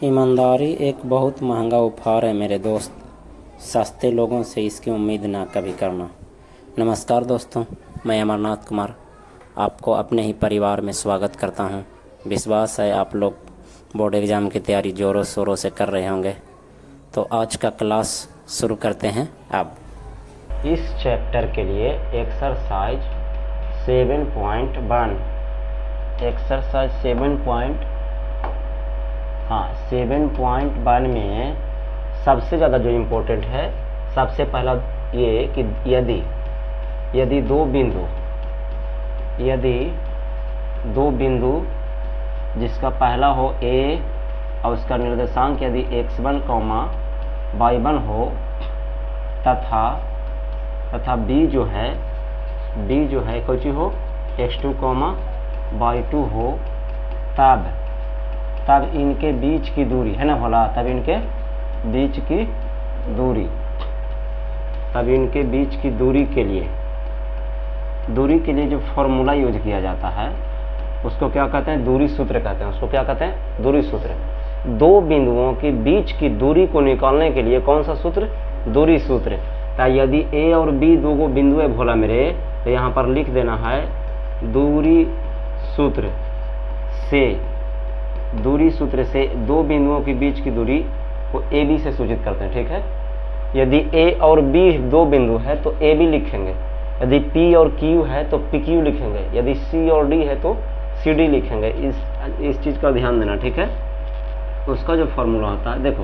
ईमानदारी एक बहुत महंगा उपहार है मेरे दोस्त। सस्ते लोगों से इसकी उम्मीद ना कभी करना। नमस्कार दोस्तों, मैं अमरनाथ कुमार आपको अपने ही परिवार में स्वागत करता हूं। विश्वास है आप लोग बोर्ड एग्ज़ाम की तैयारी ज़ोरों शोरों से कर रहे होंगे। तो आज का क्लास शुरू करते हैं। अब इस चैप्टर के लिए एक्सरसाइज 7.1 7.1 में सबसे ज़्यादा जो इम्पोर्टेंट है, सबसे पहला ये कि यदि दो बिंदु जिसका पहला हो A और उसका निर्देशांक यदि x1, y1 हो तथा B जो है कोई चीज़ हो x2, y2 हो, तब इनके बीच की दूरी है ना भोला, तब इनके बीच की दूरी के लिए जो फॉर्मूला यूज किया जाता है उसको क्या कहते हैं? दूरी सूत्र कहते हैं। उसको क्या कहते हैं? दूरी सूत्र। दो बिंदुओं के बीच की दूरी को निकालने के लिए कौन सा सूत्र? दूरी सूत्र। तो यदि A और B दो बिंदु है भोला मेरे, तो यहाँ पर लिख देना है दूरी सूत्र से दो बिंदुओं के बीच की दूरी को AB से सूचित करते हैं। ठीक है, यदि A और B दो बिंदु है तो AB लिखेंगे, यदि P और Q है तो PQ लिखेंगे, यदि C और D है तो CD लिखेंगे। इस चीज़ का ध्यान देना। ठीक है, उसका जो फॉर्मूला होता है, देखो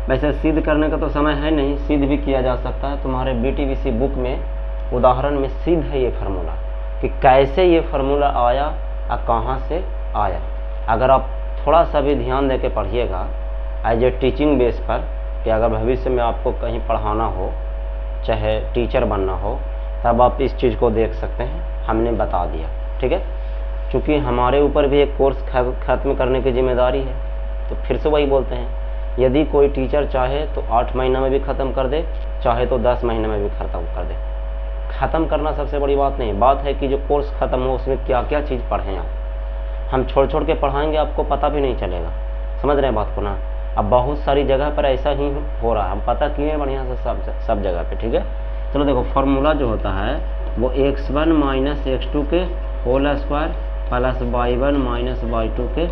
वैसे सिद्ध करने का तो समय है नहीं, सिद्ध भी किया जा सकता है। तुम्हारे BTVC बुक में उदाहरण में सिद्ध है ये फार्मूला कि कैसे ये फार्मूला आया और कहाँ से आया। अगर आप थोड़ा सा भी ध्यान दे के पढ़िएगा एज ए टीचिंग बेस पर, कि अगर भविष्य में आपको कहीं पढ़ाना हो, चाहे टीचर बनना हो, तब आप इस चीज़ को देख सकते हैं। हमने बता दिया। ठीक है, चूँकि हमारे ऊपर भी एक कोर्स ख़त्म करने की जिम्मेदारी है, तो फिर से वही बोलते हैं, यदि कोई टीचर चाहे तो 8 महीना में भी ख़त्म कर दे, चाहे तो 10 महीने में भी ख़त्म कर दे। ख़त्म करना सबसे बड़ी बात नहीं, बात है कि जो कोर्स ख़त्म हो उसमें क्या क्या चीज़ पढ़ें आप। हम छोड़ के पढ़ाएंगे, आपको पता भी नहीं चलेगा। समझ रहे हैं बात को ना? अब बहुत सारी जगह पर ऐसा ही हो रहा है, हम पता किए बढ़िया से सब जगह पे। ठीक है, चलो देखो फार्मूला जो होता है वो x1 माइनस x2 के whole square plus y1 minus y2 के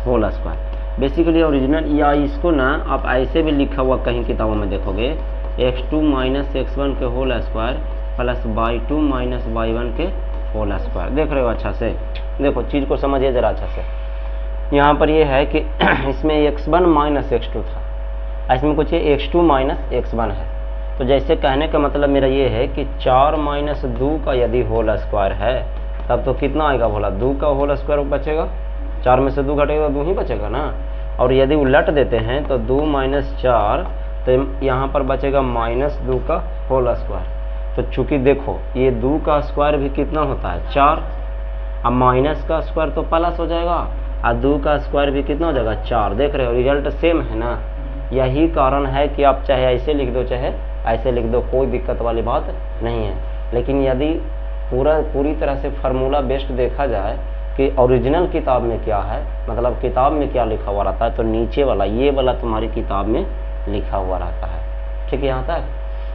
होल स्क्वायर। बेसिकली ओरिजिनल, या इसको ना आप ऐसे भी लिखा हुआ कहीं किताबों में देखोगे, x2 माइनस x1 के whole square plus y2 minus y1 के होल स्क्वायर। देख रहे हो अच्छा से? देखो चीज़ को समझिए ज़रा अच्छा से। यहाँ पर ये है कि इसमें x1 माइनस x2 था, इसमें कुछ ये x2 माइनस x1 है। तो जैसे कहने का मतलब मेरा ये है कि 4 माइनस 2 का यदि होल स्क्वायर है तब तो कितना आएगा भोला? 2 का होल स्क्वायर बचेगा। 4 में से 2 घटेगा तो 2 ही बचेगा ना। और यदि उलट देते हैं तो 2 माइनस 4, तो यहाँ पर बचेगा माइनस 2 का होल स्क्वायर। तो चूँकि देखो ये 2 का स्क्वायर भी कितना होता है? 4। अब माइनस का स्क्वायर तो प्लस हो जाएगा और 2 का स्क्वायर भी कितना हो जाएगा? 4। देख रहे हो रिजल्ट सेम है ना? यही कारण है कि आप चाहे ऐसे लिख दो चाहे ऐसे लिख दो, कोई दिक्कत वाली बात नहीं है। लेकिन यदि पूरी तरह से फार्मूला बेस्ड देखा जाए कि ओरिजिनल किताब में क्या है, मतलब किताब में क्या लिखा हुआ रहता है, तो नीचे वाला ये वाला तुम्हारी किताब में लिखा हुआ रहता है। ठीक है, यहाँ तक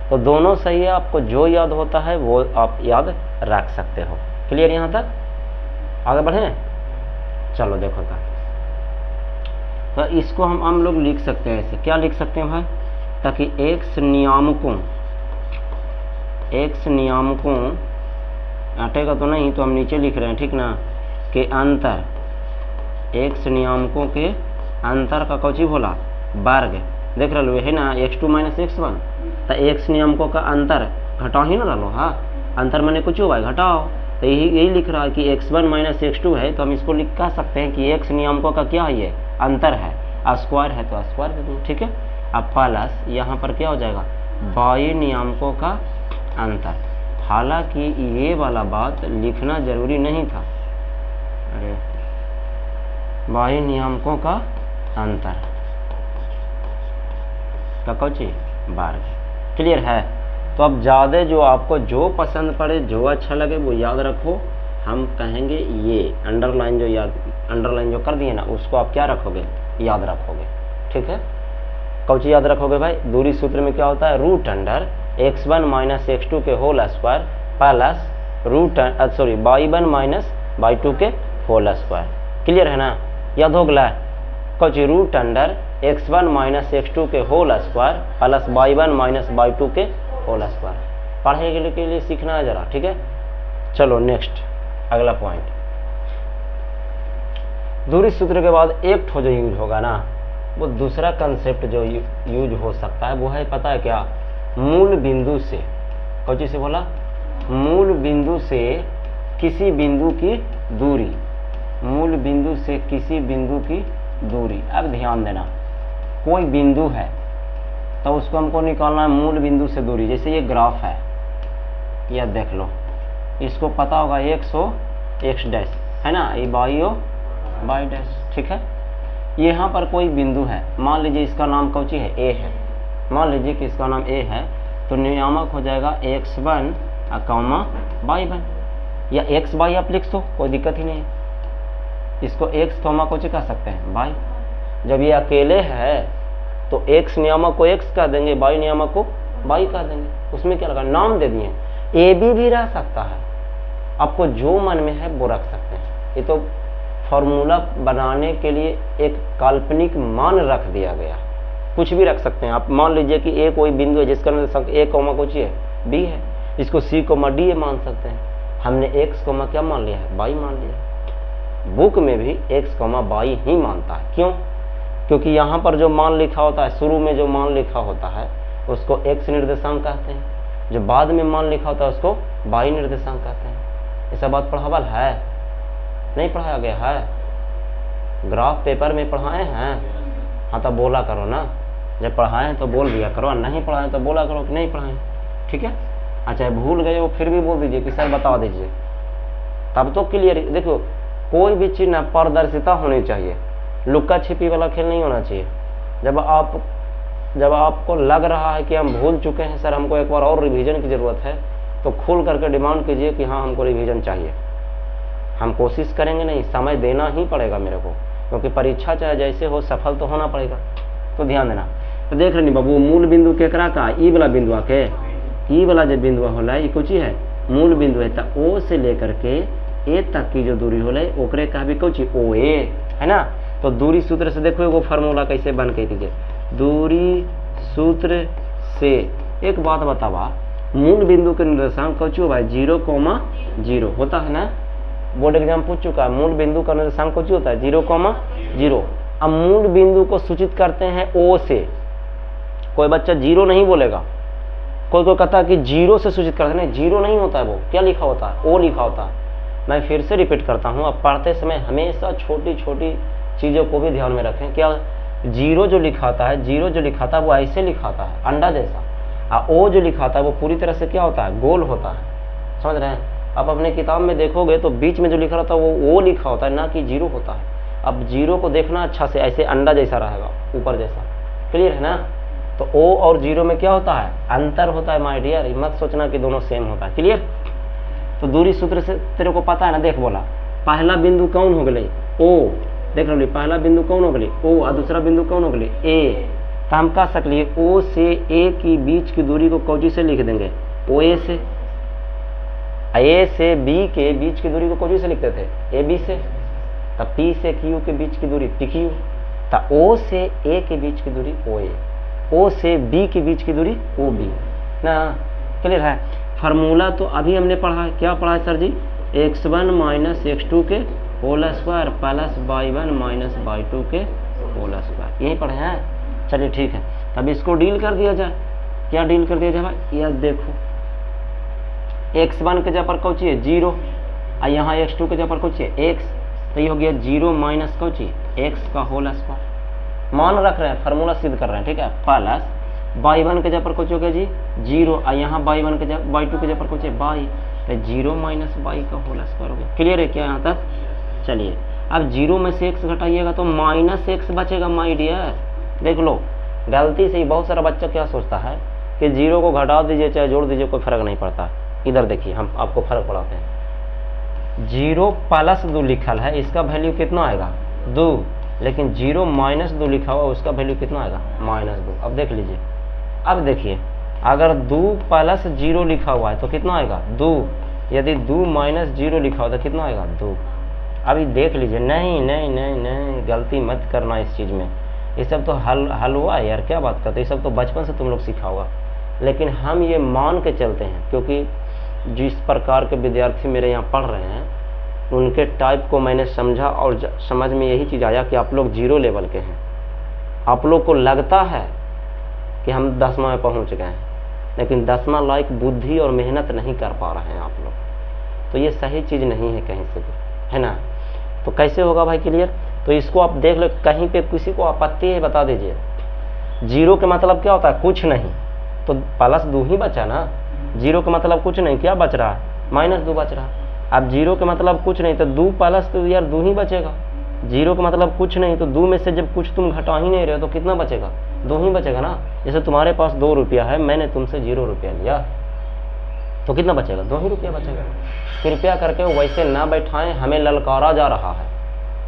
तो दोनों सही है। आपको जो याद होता है वो आप याद रख सकते हो। क्लियर यहाँ तक? आगे बढ़ें, चलो देखो तक। तो इसको हम लोग लिख सकते हैं ऐसे। क्या लिख सकते हैं भाई? ताकि x नियामकों हटेगा तो नहीं, तो हम नीचे लिख रहे हैं, ठीक ना, कि अंतर x नियामकों के अंतर का कौची बोला? वर्ग। देख रहे लो है ना, x2 माइनस x1, तो x नियामकों का अंतर घटाओ ही ना रहो। हाँ, अंतर मैंने कुछ हुआ है, घटाओ। तो यही लिख रहा है कि x1 माइनस x2 है, तो हम इसको कह सकते हैं कि x नियामकों का क्या है? ये अंतर है। स्क्वायर है तो स्क्वायर दे दो। ठीक है, अब प्लस यहाँ पर क्या हो जाएगा? y नियामकों का अंतर। हालांकि ये वाला बात लिखना जरूरी नहीं था। अरे y नियामकों का अंतर का कौची? वर्ग। क्लियर है? तो अब ज़्यादा जो आपको जो पसंद पड़े, जो अच्छा लगे वो याद रखो। हम कहेंगे ये अंडरलाइन जो कर दिए ना, उसको आप क्या रखोगे, याद रखोगे। ठीक है, कौची याद रखोगे भाई, दूरी सूत्र में क्या होता है, root under x1 minus x2 के whole square plus y1 minus y2 के होल स्क्वायर। क्लियर है ना, याद हो गया। Cauchy root under x1 minus x2 के whole square plus y1 minus y2 के होल स्क्वायर। पढ़ने के लिए सीखना है जरा। ठीक है, चलो नेक्स्ट अगला पॉइंट। दूरी सूत्र के बाद एक ठो जो यूज होगा ना, वो दूसरा कंसेप्ट जो यूज हो सकता है वो है, पता है क्या, मूल बिंदु से, कौची से बोला, मूल बिंदु से किसी बिंदु की दूरी, मूल बिंदु से किसी बिंदु की दूरी। अब ध्यान देना, कोई बिंदु है तो उसको हमको निकालना है मूल बिंदु से दूरी। जैसे ये ग्राफ है, यह देख लो, इसको पता होगा x हो x डैश है ना, ये y हो y डैश। ठीक है, यहाँ पर कोई बिंदु है, मान लीजिए इसका नाम कौची है, a है, मान लीजिए कि इसका नाम a है, तो नियामक हो जाएगा x1 y1 या x y आप लिख दो, कोई दिक्कत ही नहीं है। इसको x कौची कह सकते हैं, y। जब ये अकेले है तो x नियामक को x कह देंगे, y नियामक को y कह देंगे, उसमें क्या लगा, नाम दे दिए। a b भी रह सकता है, आपको जो मन में है वो रख सकते हैं। ये तो फॉर्मूला बनाने के लिए एक काल्पनिक मान रख दिया गया, कुछ भी रख सकते हैं आप। मान लीजिए कि a कोई बिंदु है जिसका a कौमा कुछ है b है, इसको c कोमा d मान सकते हैं। हमने x कोमा क्या मान लिया है, y मान लिया। बुक में भी x कोमा y ही मानता है, क्यों, क्योंकि यहाँ पर जो मान लिखा होता है, शुरू में जो मान लिखा होता है उसको x निर्देशांक कहते हैं, जो बाद में मान लिखा होता है उसको y निर्देशांक कहते हैं। ऐसा बात पढ़ावल है, नहीं पढ़ाया गया है, ग्राफ पेपर में पढ़ाए हैं। हाँ तो बोला करो ना, जब पढ़ाए तो बोल दिया करो, नहीं पढ़ाए तो बोला करो कि नहीं पढ़ाए। ठीक है, अच्छा भूल गए हो फिर भी बोल दीजिए कि सर बता दीजिए, तब तो क्लियर। देखो कोई भी चीज ना पारदर्शिता होनी चाहिए, लुक्का छिपी वाला खेल नहीं होना चाहिए। जब आपको लग रहा है कि हम भूल चुके हैं, सर हमको एक बार और रिवीजन की ज़रूरत है, तो खुल करके डिमांड कीजिए कि हाँ हमको रिवीजन चाहिए। हम कोशिश करेंगे, नहीं समय देना ही पड़ेगा मेरे को, क्योंकि परीक्षा चाहे जैसे हो सफल तो होना पड़ेगा। तो ध्यान देना। तो देख रहे बाबू, मूल बिंदु केकरा का, ई वाला बिंदु आके, ई वाला जो बिंदु होला ये कुछ है मूल बिंदु है। तो ओ से लेकर के ए तक की जो दूरी होला ओकरे का भी कुछ ओ ए है ना। तो दूरी सूत्र से देखो वो फार्मूला कैसे बन के दीजिए। दूरी सूत्र से एक बात बतावा, मूल बिंदु के निर्देशांक कुछ हो भाई 0,0 होता है ना, बोर्ड एग्जाम पूछ चुका है। मूल बिंदु का निर्देशांक कुछ होता है 0,0। अब मूल बिंदु को सूचित करते हैं ओ से। कोई बच्चा 0 नहीं बोलेगा, कोई कहता है कि 0 से सूचित करते हैं, 0 नहीं होता है, वो क्या लिखा होता है, ओ लिखा होता है। मैं फिर से रिपीट करता हूँ, अब पढ़ते समय हमेशा छोटी छोटी चीज़ों को भी ध्यान में रखें। क्या 0 जो लिखाता है, 0 जो लिखाता है वो ऐसे लिखाता है अंडा जैसा, और ओ जो लिखाता है वो पूरी तरह से क्या होता है, गोल होता है। समझ रहे हैं। आप अपने किताब में देखोगे तो बीच में जो लिखा रहता है वो ओ लिखा होता है, ना कि 0 होता है। अब 0 को देखना अच्छा से, ऐसे अंडा जैसा रहेगा, ऊपर जैसा। क्लियर है ना। तो ओ और 0 में क्या होता है, अंतर होता है माय डियर, मत सोचना कि दोनों सेम होता है। क्लियर। तो दूरी सूत्र से तेरे को पता है ना, देख बोला पहला बिंदु कौन हो गए, ओ। देख लो पहला बिंदु कौन हो गए, ओ, और दूसरा बिंदु कौन हो गए, ए। तो हम कह सकते ओ से ए की बीच की दूरी को कौची से लिख देंगे, ओ ए से। ए से बी के बीच की दूरी को कौची से लिखते थे, ए बी से। तब पी से क्यू के बीच की दूरी पी क्यू। तब ओ से ए के बीच की दूरी ओ ए, ओ से बी के बीच की दूरी ओ बी ना। क्लियर है। फार्मूला तो अभी हमने पढ़ा है, क्या पढ़ा है सर जी, x1 माइनस x2 के whole square plus y1 minus y2 के होल स्क्वायर, यही पढ़े हैं। चलिए ठीक है, तब इसको डील कर दिया जाए। क्या डील कर दिया जाए भाई, यह देखो x1 के जगह पर कौची है 0, और यहाँ x2 के जगह पर कौची है x। तो ये हो गया 0 माइनस कौची x का होल स्क्वायर। मान रख रहे हैं, फार्मूला सिद्ध कर रहे हैं, ठीक है। प्लस y1 के जगह पर कुछ हो गया जी 0, और यहाँ y1 के जगह y2 के जगह पर कुछ है y। तो 0 माइनस y का होल स्क्वायर हो गया। क्लियर है क्या यहाँ तक। चलिए अब 0 में से x घटाइएगा तो माइनस x बचेगा माय डियर। देख लो गलती से ही बहुत सारा बच्चा क्या सोचता है कि 0 को घटा दीजिए चाहे जोड़ दीजिए कोई फर्क नहीं पड़ता। इधर देखिए हम आपको फर्क पड़ाते हैं। 0 प्लस 2 लिखल है, इसका वैल्यू कितना आएगा 2, लेकिन 0 माइनस 2 लिखा हुआ उसका वैल्यू कितना आएगा -2। अब देख लीजिए, अब देखिए अगर 2 प्लस 0 लिखा हुआ है तो कितना आएगा 2, यदि 2 माइनस 0 लिखा हुआ तो कितना आएगा 2। अभी देख लीजिए, नहीं नहीं नहीं नहीं गलती मत करना इस चीज़ में, ये सब तो हल हुआ यार, क्या बात करते, ये सब तो बचपन से तुम लोग सीखा होगा, लेकिन हम ये मान के चलते हैं क्योंकि जिस प्रकार के विद्यार्थी मेरे यहाँ पढ़ रहे हैं उनके टाइप को मैंने समझा और समझ में यही चीज़ आया कि आप लोग 0 लेवल के हैं। आप लोग को लगता है कि हम 10वां में पहुँच गए हैं, लेकिन 10वां लायक बुद्धि और मेहनत नहीं कर पा रहे हैं आप लोग, तो ये सही चीज़ नहीं है कहीं से भी, है ना। तो कैसे होगा भाई क्लियर, तो इसको आप देख लो, कहीं पे किसी को आपत्ति है बता दीजिए। 0 के मतलब क्या होता है कुछ नहीं, तो +2 ही बचा ना, 0 का मतलब कुछ नहीं, क्या बच रहा है -2 बच रहा है। अब 0 का मतलब कुछ नहीं तो 2 प्लस तो यार 2 ही बचेगा, 0 का मतलब कुछ नहीं तो 2 में से जब कुछ तुम घटा ही नहीं रहे हो तो कितना बचेगा 2 ही बचेगा ना। जैसे तुम्हारे पास 2 रुपया है, मैंने तुमसे 0 रुपया लिया तो कितना बचेगा 2 ही रुपया बचेगा। कृपया करके वैसे ना बैठाएं, हमें ललकारा जा रहा है।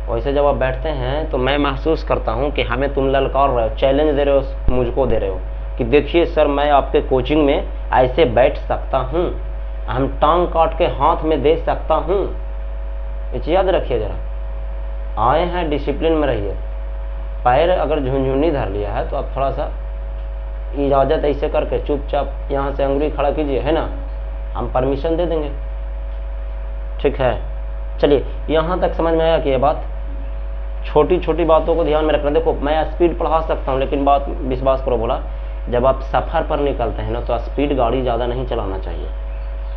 वैसे जब आप बैठते हैं तो मैं महसूस करता हूं कि हमें तुम ललकार रहे हो, चैलेंज दे रहे हो, मुझको दे रहे हो कि देखिए सर मैं आपके कोचिंग में ऐसे बैठ सकता हूं, हम टांग काट के हाथ में दे सकता हूं। ये चीज़ याद रखिए जरा, आए हैं डिसिप्लिन में रहिए। पैर अगर झुनझुनी धर लिया है तो आप थोड़ा सा इजाज़त ऐसे करके चुपचाप यहाँ से अंगुली खड़ा कीजिए, है ना, हम परमिशन दे देंगे, ठीक है। चलिए यहाँ तक समझ में आया कि ये बात, छोटी छोटी बातों को ध्यान में रखना। देखो मैं स्पीड पढ़ा सकता हूँ, लेकिन बात विश्वास करो बोला, जब आप सफ़र पर निकलते हैं ना तो स्पीड गाड़ी ज़्यादा नहीं चलाना चाहिए,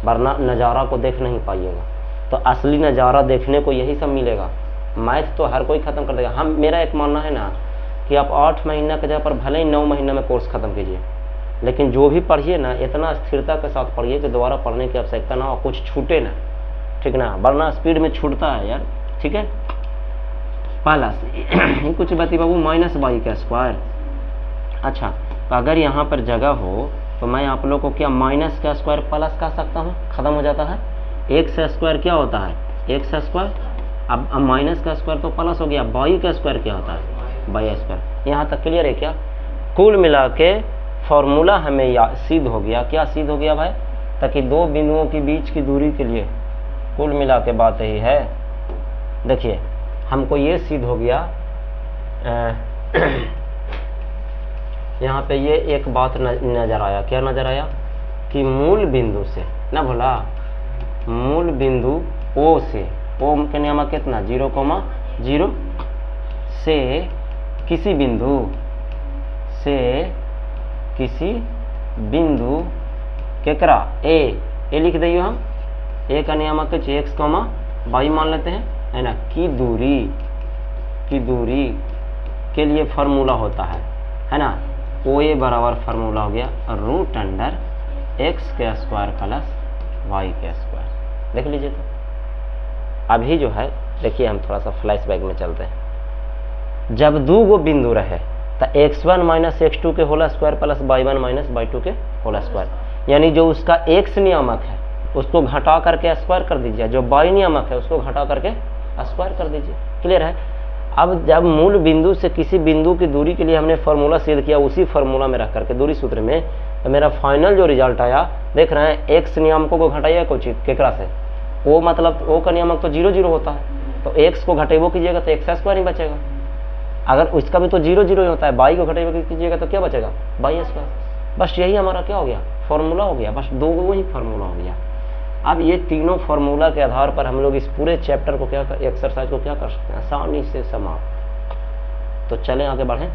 वरना नज़ारा को देख नहीं पाइएगा। तो असली नज़ारा देखने को यही सब मिलेगा। मैथ तो हर कोई ख़त्म कर देगा। मेरा एक मानना है ना कि आप 8 महीना के जगह पर भले ही 9 महीने में कोर्स ख़त्म कीजिए, लेकिन जो भी पढ़िए ना इतना स्थिरता के साथ पढ़िए कि दोबारा पढ़ने की आवश्यकता ना हो, कुछ छूटे ना, ठीक ना, वरना स्पीड में छूटता है यार, ठीक है। प्लस कुछ बाती बाबू -y²। अच्छा तो अगर यहाँ पर जगह हो तो मैं आप लोग को क्या -² प्लस कह सकता हूँ, ख़त्म हो जाता है। x² क्या होता है x², अब -² तो प्लस हो गया, y² क्या होता है y²। यहाँ तक क्लियर है क्या। कुल मिला के फॉर्मूला हमें सिद्ध हो गया, क्या सिद्ध हो गया भाई, ताकि 2 बिंदुओं के बीच की दूरी के लिए कुल मिला के बात यही है। देखिए हमको ये सिद्ध हो गया, यहाँ पे ये एक बात नज़र आया, क्या नज़र आया कि मूल बिंदु से ना भोला, मूल बिंदु O से, O के नियम कितना 0,0 से किसी बिंदु केकरा ए लिख दिए हम, ए का नियामक x, y मान लेते हैं, है ना, की दूरी के लिए फार्मूला होता है ना, OA बराबर फार्मूला हो गया √x² प्लस y²। देख लीजिए। तो अभी जो है देखिए हम थोड़ा सा फ्लैशबैक में चलते हैं। जब 2 बिंदु रहे तो x1 - x2 के whole square plus y1 - y2 के होल स्क्वायर, यानी जो उसका x नियामक है उसको घटा करके स्क्वायर कर दीजिए, जो y नियामक है उसको घटा करके स्क्वायर कर दीजिए। क्लियर है। अब जब मूल बिंदु से किसी बिंदु की दूरी के लिए हमने फार्मूला सिद्ध किया, उसी फार्मूला में रख करके दूरी सूत्र में, तो मेरा फाइनल जो रिजल्ट आया देख रहे हैं, x नियामकों को घटाइए कुछ केकरा से, O मतलब O का नियामक तो 0 होता है, तो x को घटेबो कीजिएगा तो x² ही बचेगा। अगर उसका भी तो 0 होता है, y को घटेबो कीजिएगा तो क्या बचेगा y²। बस यही हमारा क्या हो गया फार्मूला हो गया, बस 2 ही फार्मूला हो गया। अब ये तीनों फार्मूला के आधार पर हम लोग इस पूरे चैप्टर को क्या एक्सरसाइज को क्या कर सकते हैं, आसानी से समाप्त। तो चलें आगे बढ़ें।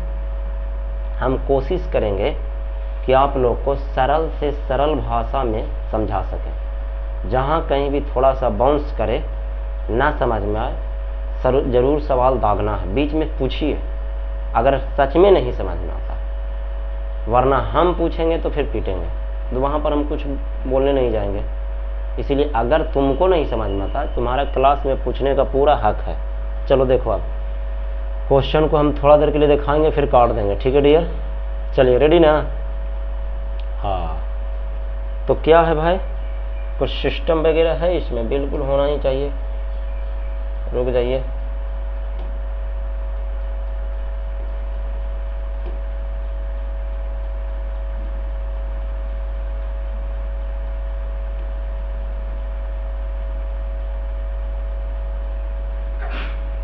हम कोशिश करेंगे कि आप लोग को सरल से सरल भाषा में समझा सकें। जहाँ कहीं भी थोड़ा सा बाउंस करे, ना समझ में आए, ज़रूर सवाल दागना है, बीच में पूछिए अगर सच में नहीं समझ में आता, वरना हम पूछेंगे तो फिर पीटेंगे, तो वहाँ पर हम कुछ बोलने नहीं जाएंगे। इसीलिए अगर तुमको नहीं समझ में आता, तुम्हारा क्लास में पूछने का पूरा हक है। चलो देखो, अब क्वेश्चन को हम थोड़ा देर के लिए दिखाएंगे फिर काट देंगे, ठीक है डियर। चलिए रेडी ना। हाँ तो क्या है भाई, कुछ सिस्टम वगैरह है इसमें, बिल्कुल होना ही चाहिए। रुक जाइए,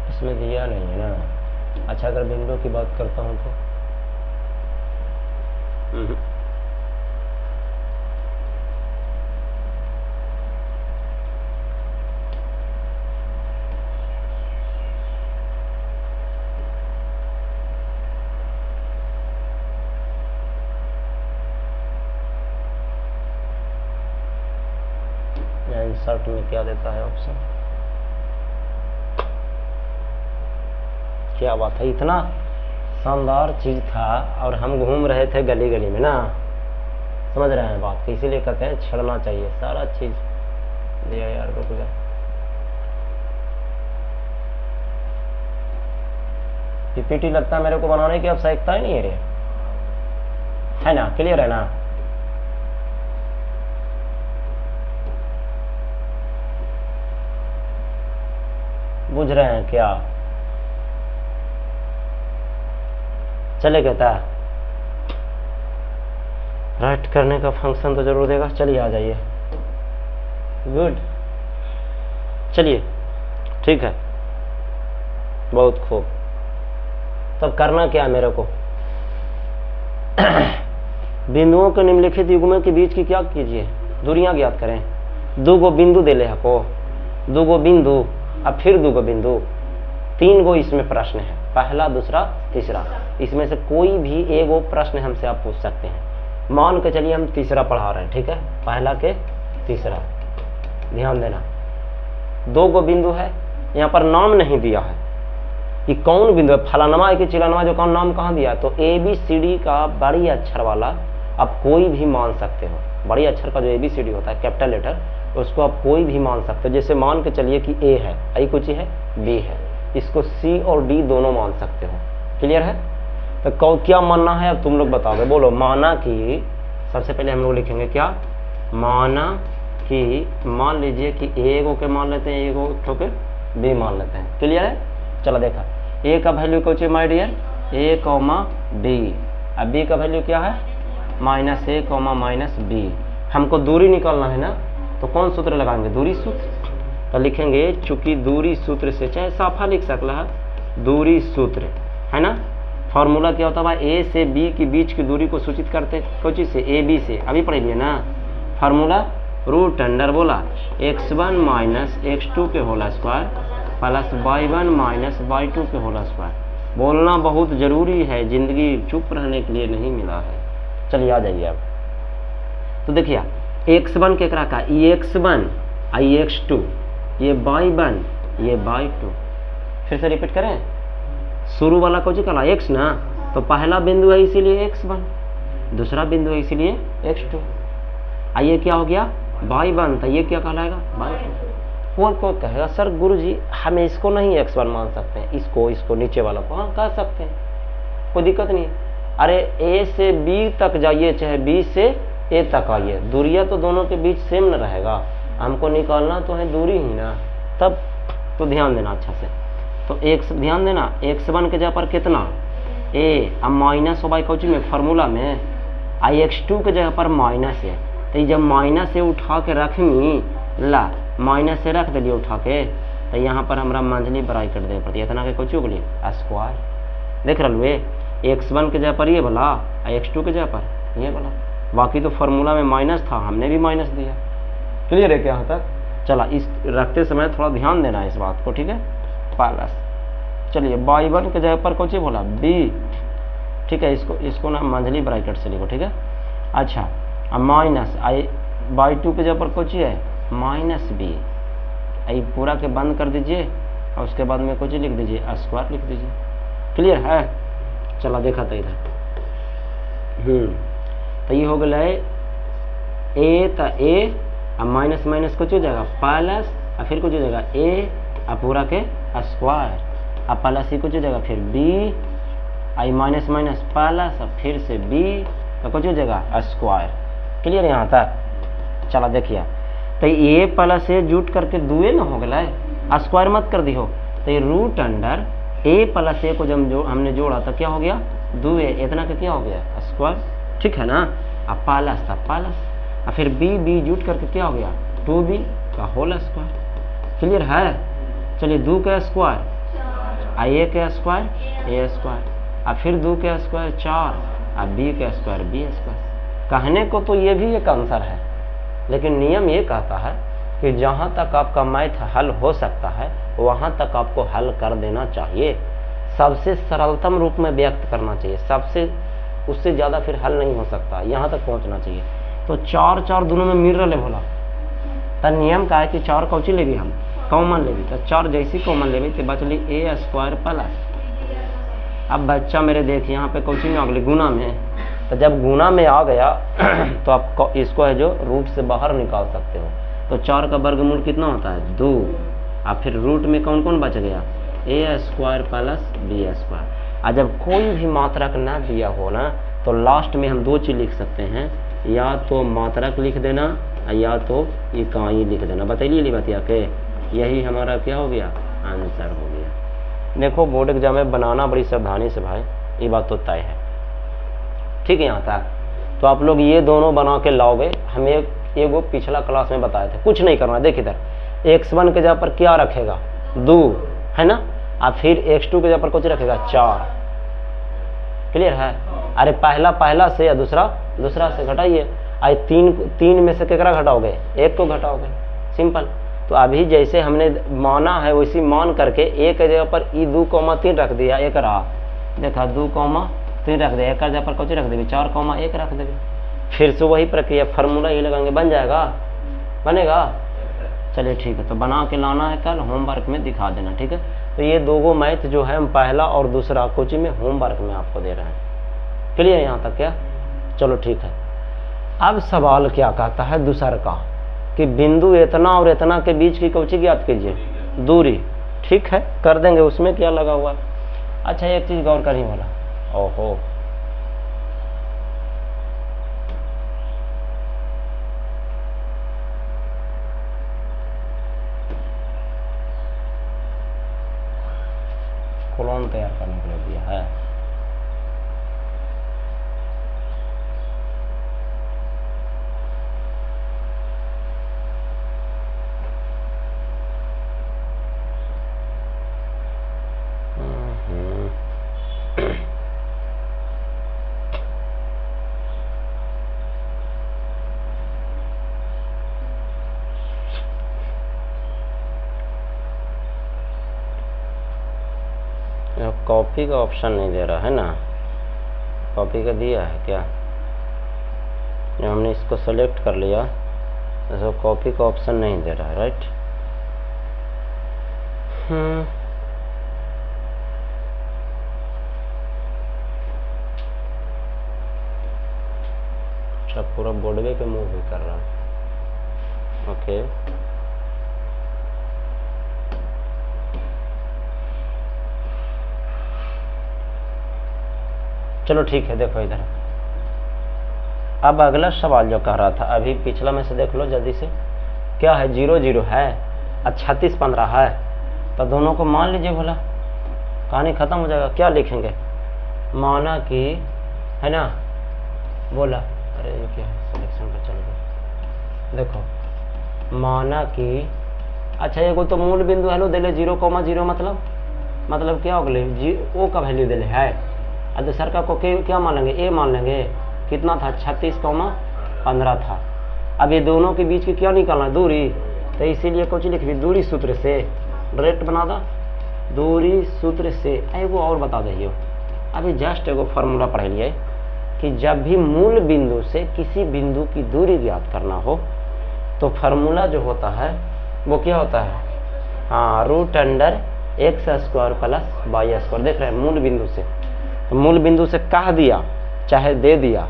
इसमें दिया नहीं है ना। अच्छा, अगर विंडो की बात करता हूँ तो इंसर्ट में क्या देता है ऑप्शन, क्या बात है, इतना शानदार चीज था और हम घूम रहे थे गली गली में ना, समझ रहे हैं बात, इसीलिए कहते हैं छड़ना चाहिए सारा चीज दिया यार। रुक जा, पीपीटी लगता है मेरे को बनाने की आवश्यकता ही नहीं है रे, है ना, क्लियर है ना। बुझ रहे हैं क्या, चले कहता है राइट करने का फंक्शन तो जरूर देगा। चलिए आ जाइए, गुड, चलिए ठीक है, बहुत खूब। तब करना क्या है मेरे को, बिंदुओं के निम्नलिखित युग्मों के बीच की क्या कीजिए, दूरियां ज्ञात करें। दो गो बिंदु दे ले को, दो गो बिंदु, अब फिर दो गो बिंदु, तीन गो इसमें प्रश्न है, पहला दूसरा तीसरा, इसमें से कोई भी एक वो प्रश्न हमसे आप पूछ सकते हैं। मान के चलिए हम तीसरा पढ़ा रहे हैं, ठीक है, पहला के तीसरा, ध्यान देना, दो गो बिंदु है, यहाँ पर नाम नहीं दिया है कि कौन बिंदु है, फलानमा है कि चिलानमा, जो कौन नाम कहाँ दिया है, तो ABCD का बड़ी अक्षर वाला आप कोई भी मान सकते हो। बड़ी अक्षर का जो ABCD होता है कैपिटल लेटर, उसको आप कोई भी मान सकते हो। जैसे मान के चलिए कि A है, आई कुछ है, B है, इसको C और D दोनों मान सकते हो। क्लियर है, तो क्या मानना है अब तुम लोग बताओगे, बोलो। माना कि, सबसे पहले हम लोग लिखेंगे क्या, माना कि, मान लीजिए कि A को के मान लेते हैं, A को ठोके B मान लेते हैं। क्लियर है, चलो देखा, A का वैल्यू कुछ है माय डियर, A, B, अब B का वैल्यू क्या है, -A, -B। हमको दूरी निकालना है ना, तो कौन सूत्र लगाएंगे, दूरी सूत्र। तो लिखेंगे, चूंकि दूरी सूत्र से, चाहे साफा लिख सकला है, दूरी सूत्र है ना। फॉर्मूला क्या होता है, A से B के बीच की दूरी को सूचित करते कोई चीज से, AB से, अभी पढ़ लिए ना। फार्मूला √अंडर बोला x1 - x2 के whole square plus y1 - y2 के होल स्क्वायर। बोलना बहुत जरूरी है, जिंदगी चुप रहने के लिए नहीं मिला है। चलिए आ जाइए अब, तो देखिए x1 के करा का, ये x1, ये x2, ये y1, ये y2। फिर से रिपीट करें, शुरू वाला कुछ कला x ना, तो पहला बिंदु है इसीलिए x1, दूसरा बिंदु है इसीलिए x2, आइए क्या हो गया y1, तो ये क्या कहलाएगा y2। कोई कहेगा सर गुरुजी हम इसको नहीं x1 मान सकते हैं, इसको नीचे वाला को हाँ कह सकते हैं, कोई दिक्कत नहीं। अरे A से B तक जाइए, चाहे B से A तक आइए, दूरिया तो दोनों के बीच सेम न रहेगा, हमको निकालना तो है दूरी ही ना। तब तो ध्यान देना अच्छा से, तो एक ध्यान देना, x1 के जगह पर कितना A, अब माइनस हो भाई कौची में, फार्मूला में, x2 के जगह पर माइनस है, तो जब माइनस से उठा के रखनी ला, माइनस से रख दिलिए उठा के, तो यहाँ पर हमारा मंझली बराई कर दे पड़ती है, इतना के कुछ उगली स्क्वायर। देख रहे x1 के जगह पर ये बोला, x2 के जगह पर ये बोला, बाकी तो फार्मूला में माइनस था, हमने भी माइनस दिया। क्लियर है क्या यहाँ तक, चला इस रखते समय थोड़ा ध्यान देना है इस बात को, ठीक है। प्लस चलिए y1 के जगह पर कौन सी बोला b, ठीक है, इसको ना मंझली ब्रैकेट से लिखो, ठीक है। अच्छा अब माइनस y2 के जगह पर कौन सी है -b, ये पूरा के बंद कर दीजिए और उसके बाद में कुछ लिख दीजिए, स्क्वायर लिख दीजिए। क्लियर है, चला देखा था इधर, तो ये हो गया है a, तो a अब माइनस माइनस कुछ हो जाएगा प्लस, और फिर कुछ हो जाएगा a और पूरा के स्क्वायर, अब प्लस ही कुछ हो जाएगा, फिर b आई माइनस माइनस प्लस, और फिर से b तो कुछ हो जाएगा स्क्वायर। क्लियर यहाँ तक, चला देखिए तो ए प्लस ए जुट करके दुए ना हो गया, स्क्वायर मत कर दी हो। तो ये रूट अंडर ए प्लस ए को जब जो हमने जोड़ा तो क्या हो गया, दुए, इतना का क्या हो गया, स्क्वायर, ठीक है ना। अब प्लस था प्लस, और फिर बी जुट करके क्या हो गया, 2b का होल स्क्वायर। क्लियर है। चलिए 2 का स्क्वायर, ए का स्क्वायर ए स्क्वायर, और फिर 2 का स्क्वायर 4, और बी का स्क्वायर बी स्क्वायर। कहने को तो ये भी एक आंसर है, लेकिन नियम ये कहता है कि जहाँ तक आपका मैथ हल हो सकता है वहाँ तक आपको हल कर देना चाहिए। सबसे सरलतम रूप में व्यक्त करना चाहिए, सबसे उससे ज़्यादा फिर हल नहीं हो सकता, यहाँ तक पहुँचना चाहिए। तो 4 दोनों में मिल रहे बोला, तो नियम का है कि 4 कौची लेगी, हम कॉमन लेगी। तो 4 जैसी कॉमन लेगी तो बचली ए स्क्वायर प्लस। अब बच्चा मेरे देख यहाँ पे कौची में आ गई, गुना में। तो जब गुना में आ गया तो आप इसको है जो रूट से बाहर निकाल सकते हो। तो 4 का वर्गमूल कितना होता है, 2। अब फिर रूट में कौन कौन बच गया, ए स्क्वायर प्लस बी स्क्वायर। और जब कोई भी मात्रक ना दिया हो ना तो लास्ट में हम 2 चीज़ लिख सकते हैं, या तो मात्रक लिख देना या तो इकाई लिख देना। बताइए ली बतिया के, यही हमारा क्या हो गया, आंसर हो गया। देखो बोर्ड एग्जाम में बनाना बड़ी सावधानी से भाई, ये बात तो तय है, ठीक है। यहाँ तक तो आप लोग ये दोनों बना के लाओगे। हम एक वो पिछला क्लास में बताए थे, कुछ नहीं करना। देख इधर x1 के जगह पर क्या रखेगा, 2 है ना, और फिर x2 के जगह पर कुछ रखेगा 4। क्लियर है। अरे पहला से या दूसरा से घटाइए। आई 3 में से केकरा घटाओगे, 1 को घटाओगे, सिंपल। तो अभी जैसे हमने माना है वैसी मान करके एक के जगह पर ई 2,3 रख दिया, एक रहा, देखा 2,3 रख दिया, एक जगह पर कुछ रख देंगे 4,1 रख देंगे। फिर से वही प्रक्रिया, फार्मूला ये लगाएंगे, बन जाएगा, बनेगा। चलिए ठीक है, तो बना के लाना है, कल होमवर्क में दिखा देना, ठीक है। तो ये 2 मैथ जो है हम पहला और दूसरा कोचिंग में होमवर्क में आपको दे रहे हैं। क्लियर है यहाँ तक क्या, चलो ठीक है। अब सवाल क्या कहता है दूसरा का, कि बिंदु इतना और इतना के बीच की कौची ज्ञात कीजिए, दूरी। ठीक है, कर देंगे, उसमें क्या लगा हुआ। अच्छा एक चीज गौर करिए बोला, ओहो कॉलम तैयार करने के लिए दिया है। कॉपी का ऑप्शन नहीं दे रहा है ना, कॉपी का दिया है क्या, जब हमने इसको सेलेक्ट कर लिया तो कॉपी का ऑप्शन नहीं दे रहा है, राइट। अच्छा पूरा बोर्डवे पे मूव भी कर रहा है, ओके। चलो ठीक है, देखो इधर। अब अगला सवाल जो कह रहा था, अभी पिछला में से देख लो जल्दी से, क्या है, 0 0 है और 36 15 है। तो दोनों को मान लीजिए, बोला कहानी खत्म हो जाएगा। क्या लिखेंगे, माना कि, है ना, बोला, अरे ये क्या है, सिलेक्शन पर चल गया। देखो माना कि, अच्छा ये को तो मूल बिंदु हेलो दे ले 0,0, मतलब क्या हो गए, ओ का वैल्यू दे ले है, और दूसरा को क्या मान लेंगे, ए मान लेंगे। कितना था, 36,15 था। अब ये दोनों के बीच की क्या निकालना है, दूरी। तो इसीलिए कुछ लिख दी, दूरी सूत्र से डायरेक्ट बना दा, दूरी सूत्र से। एगो और बता दीजिए, अभी जस्ट एगो फार्मूला पढ़ लिए कि जब भी मूल बिंदु से किसी बिंदु की दूरी ज्ञात करना हो तो फार्मूला जो होता है वो क्या होता है, हाँ, root under x² plus y²। देख रहे हैं, मूल बिंदु से, तो मूल बिंदु से कह दिया चाहे दे दिया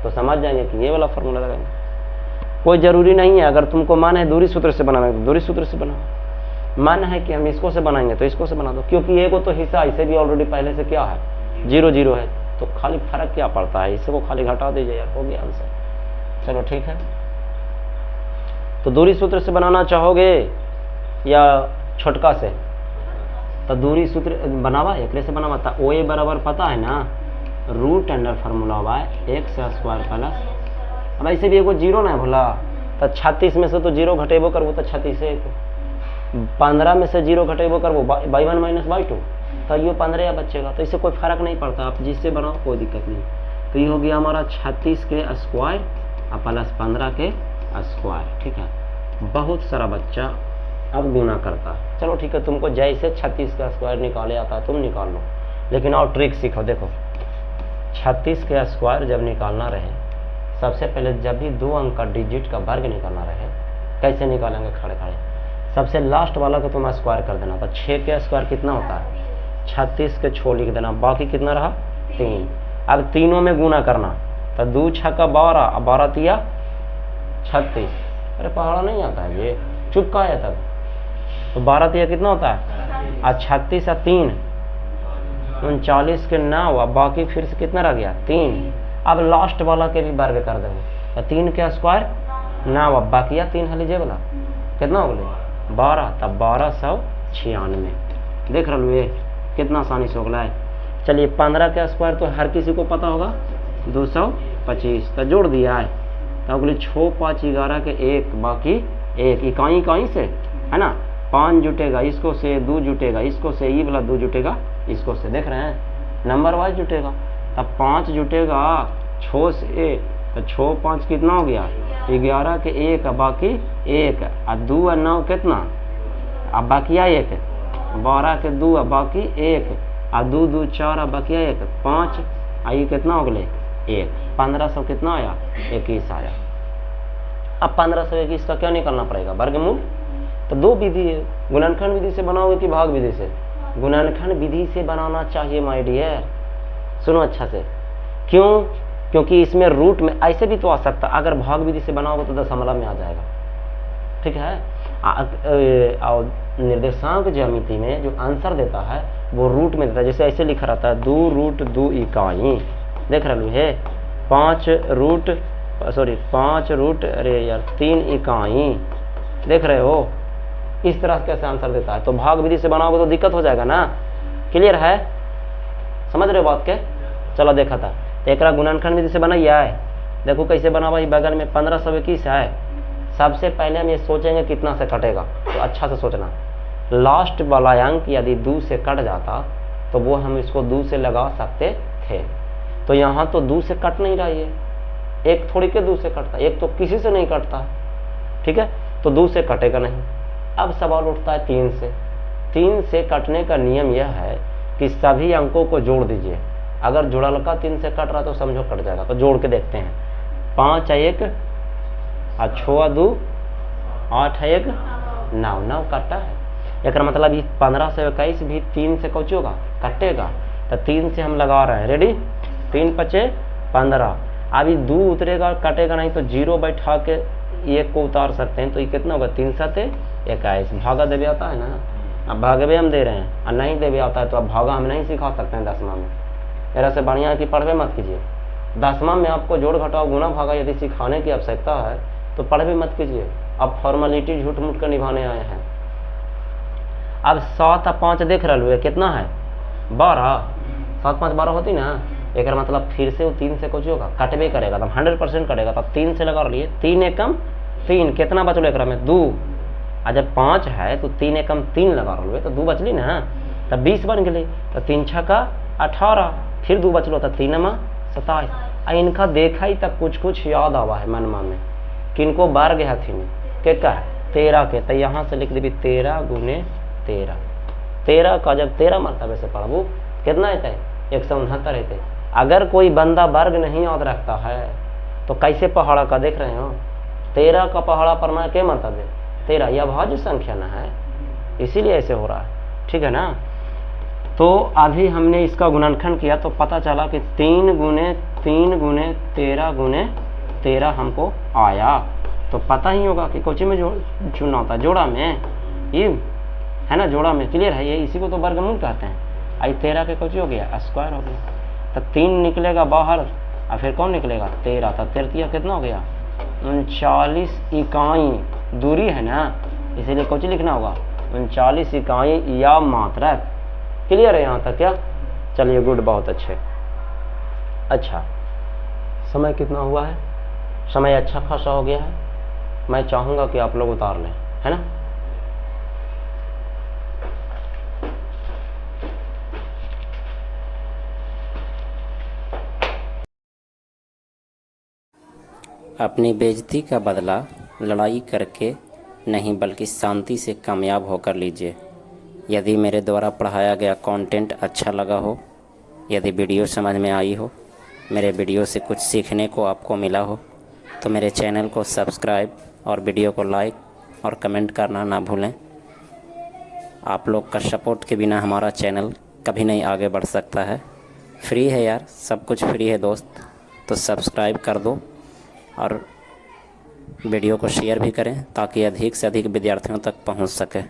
तो समझ जाएंगे कि ये वाला फार्मूला लगाएंगे। कोई जरूरी नहीं है, अगर तुमको मन है दूरी सूत्र से बनाना तो दूरी सूत्र से बनाओ, मन है कि हम इसको से बनाएंगे तो इसको से बना दो, क्योंकि एगो तो हिस्सा इसे भी ऑलरेडी पहले से क्या है, 0 0 है, तो खाली फर्क क्या पड़ता है, इसको खाली घटा दीजिए यार, हो गया आंसर। चलो ठीक है, तो दूरी सूत्र से बनाना चाहोगे या छोटका से? तो दूरी सूत्र बनावा एकरे से बनावा था ओ ए बराबर पता है ना, root under formula by x square plus, अब ऐसे भी एगो जीरो ना भोला, तो 36 में से तो जीरो घटेबो करबो तो 36 है, 15 में से जीरो घटेबो करबो बाई 1 माइनस बाई 2, तो ये 15 या बचेगा, तो इससे कोई फर्क नहीं पड़ता, आप जिससे बनाओ कोई दिक्कत नहीं। तो ये हो गया हमारा 36 के स्क्वायर और प्लस 15 के स्क्वायर। ठीक है, बहुत सारा बच्चा अब गुना करता है। चलो ठीक है, तुमको जैसे 36 का स्क्वायर निकाले आता है तुम निकाल लो, लेकिन और ट्रिक सीखो। देखो 36 के स्क्वायर जब निकालना रहे, सबसे पहले जब भी 2 अंक का डिजिट का वर्ग निकालना रहे, कैसे निकालेंगे खड़े खड़े, सबसे लास्ट वाला को तुम स्क्वायर कर देना। तो 6 के स्क्वायर कितना होता है, 36 के 6 लिख देना, बाकी कितना रहा 3। अब तीनों में गुना करना, तो 2 6 का 12 और 12 तिया 36। अरे पहाड़ा नहीं आता है ये, चुप का है तब। तो 12 तिया कितना होता है, और 36 और 3 39 के 9, और बाकी फिर से कितना रह गया 3। अब लास्ट वाला के भी वर्ग कर देंगे, तो 3 के स्क्वायर 9, अब बाकी 3 लीजिए वाला कितना हो गया 12, तब 1296। देख रहे हो ये कितना आसानी से हो गया है। चलिए 15 का स्क्वायर तो हर किसी को पता होगा 225, तो जोड़ दिया है, तो अगले 6 5 11 के 1, बाकी 1 इकाई इकाई से है ना, 5 जुटेगा इसको से, 2 जुटेगा इसको से, ये वाला 2 जुटेगा इसको से, देख रहे हैं नंबर वाइज जुटेगा। तब 5 जुटेगा 6 से, तो 6 5 कितना हो गया 11 के 1, बाकी 1 और 2 और 9 कितना, अब बाकिया 1, 12 के 2 और बाकी 1 और 2 2 4 और बाकिया 1 5, आई कितना हो गए 1, 1500 कितना आया 21 आया। अब 1521 का क्या निकालना पड़ेगा, वर्गमूल। तो 2 विधि है, गुणनखंड विधि से बनाओगे कि भाग विधि से? गुणनखंड विधि से बनाना चाहिए माय डियर, सुनो अच्छा से। क्यों? क्योंकि इसमें रूट में ऐसे भी तो आ सकता, अगर भाग विधि से बनाओगे तो दशमलव में आ जाएगा। ठीक है, और निर्देशांक ज्यामिति में जो आंसर देता है वो रूट में देता है, जैसे ऐसे लिखा रहता है 2 रूट 2 इकाई, देख रहे है 5 रूट अरे यार 3 इकाई, देख रहे हो, इस तरह से कैसे आंसर देता है। तो भाग विधि से बनाओगे तो दिक्कत हो जाएगा ना, क्लियर है, समझ रहे हो बात के? चलो देखा था, तो एक गुणनखंड विधि से बनाइए है, देखो कैसे बना भाई, बगल में 1521 है। सबसे पहले हम ये सोचेंगे कितना से कटेगा, तो अच्छा से सोचना, लास्ट वाला अंक यदि 2 से कट जाता तो वो हम इसको 2 से लगा सकते थे, तो यहाँ तो 2 से कट नहीं रहा है, एक थोड़ी के 2 से कटता, एक तो किसी से नहीं कटता, ठीक है, तो 2 से कटेगा नहीं। अब सवाल उठता है 3 से। 3 से कटने का नियम यह है कि सभी अंकों को जोड़ दीजिए, अगर जुड़लका 3 से कट रहा तो समझो कट जाएगा, तो जोड़ के देखते हैं। 5 1 और 6 2 8 1 9 9 कटा है, एक मतलब 1521 भी 3 से कौच होगा कटेगा, तो 3 से हम लगा रहे हैं, रेडी, 3 5 15, अभी 2 उतरेगा कटेगा नहीं, तो 0 बैठा के 1 को उतार सकते हैं, तो ये कितना होगा 3 7 21। भागा देवे आता है ना, अब भागवे हम दे रहे हैं, और नहीं देवे आता है तो अब भागा हम नहीं सिखा सकते हैं 10वां में। मेरा से बढ़िया है कि पढ़वे मत कीजिए, 10वां में आपको जोड़ घटाव गुना भागा यदि सिखाने की आवश्यकता है तो पढ़वे मत कीजिए, अब फॉर्मेलिटी झूठ मूठ कर निभाने आए हैं। अब 7 और 5 देख रहे हो कितना है 12, 7 5 12 होती ना, एक मतलब फिर से वो 3 से कुछ होगा कटवे करेगा, तो 100% कटेगा, तो 3 से लगा लिए, 3 एकम 3 कितना बचल एक में 2, और जब 5 है तो 3 एकम 3 लगा रहे तो 2 बचली ना, तब 20 बन गई, तो 3 6 का 18, फिर 2 बचलो तो 3 में 27। इनका देखा ही तक कुछ कुछ याद आवा है मनमा में, किनको बार गया थी में के का 13 के, तो यहाँ से लिख दी 13 गुने 13, 13 का जब 13 मरतबे से पढ़बू कितना रहता है 169 रहते। अगर कोई बंदा वर्ग नहीं याद रखता है तो कैसे पहाड़ा का देख रहे हो, 13 का पहाड़ा पढ़ना के मतलब है 13, यह भाज्य संख्या ना है, इसीलिए ऐसे हो रहा है, ठीक है ना। तो अभी हमने इसका गुणनखंड किया तो पता चला कि 3 गुने 13 गुने 13 हमको आया, तो पता ही होगा कि कोची में चुनना होता है, जोड़ा में, ये है ना, जोड़ा में, क्लियर है, ये इसी को तो वर्गमूल कहते हैं। आई 13 के कोची हो गया स्क्वायर हो गया, तो 3 निकलेगा बाहर और फिर कौन निकलेगा 13, तो 13 कितना हो गया 39 इकाई, दूरी है ना, इसीलिए कुछ लिखना होगा 39 इकाई या मात्रा। क्लियर है यहाँ तक क्या? चलिए गुड, बहुत अच्छे। अच्छा, समय कितना हुआ है? समय अच्छा खासा हो गया है। मैं चाहूँगा कि आप लोग उतार लें, है ना। अपनी बेइज्जती का बदला लड़ाई करके नहीं बल्कि शांति से कामयाब होकर लीजिए। यदि मेरे द्वारा पढ़ाया गया कंटेंट अच्छा लगा हो, यदि वीडियो समझ में आई हो, मेरे वीडियो से कुछ सीखने को आपको मिला हो, तो मेरे चैनल को सब्सक्राइब और वीडियो को लाइक और कमेंट करना ना भूलें। आप लोग का सपोर्ट के बिना हमारा चैनल कभी नहीं आगे बढ़ सकता है। फ्री है यार, सब कुछ फ्री है दोस्त, तो सब्सक्राइब कर दो और वीडियो को शेयर भी करें ताकि अधिक से अधिक विद्यार्थियों तक पहुंच सके।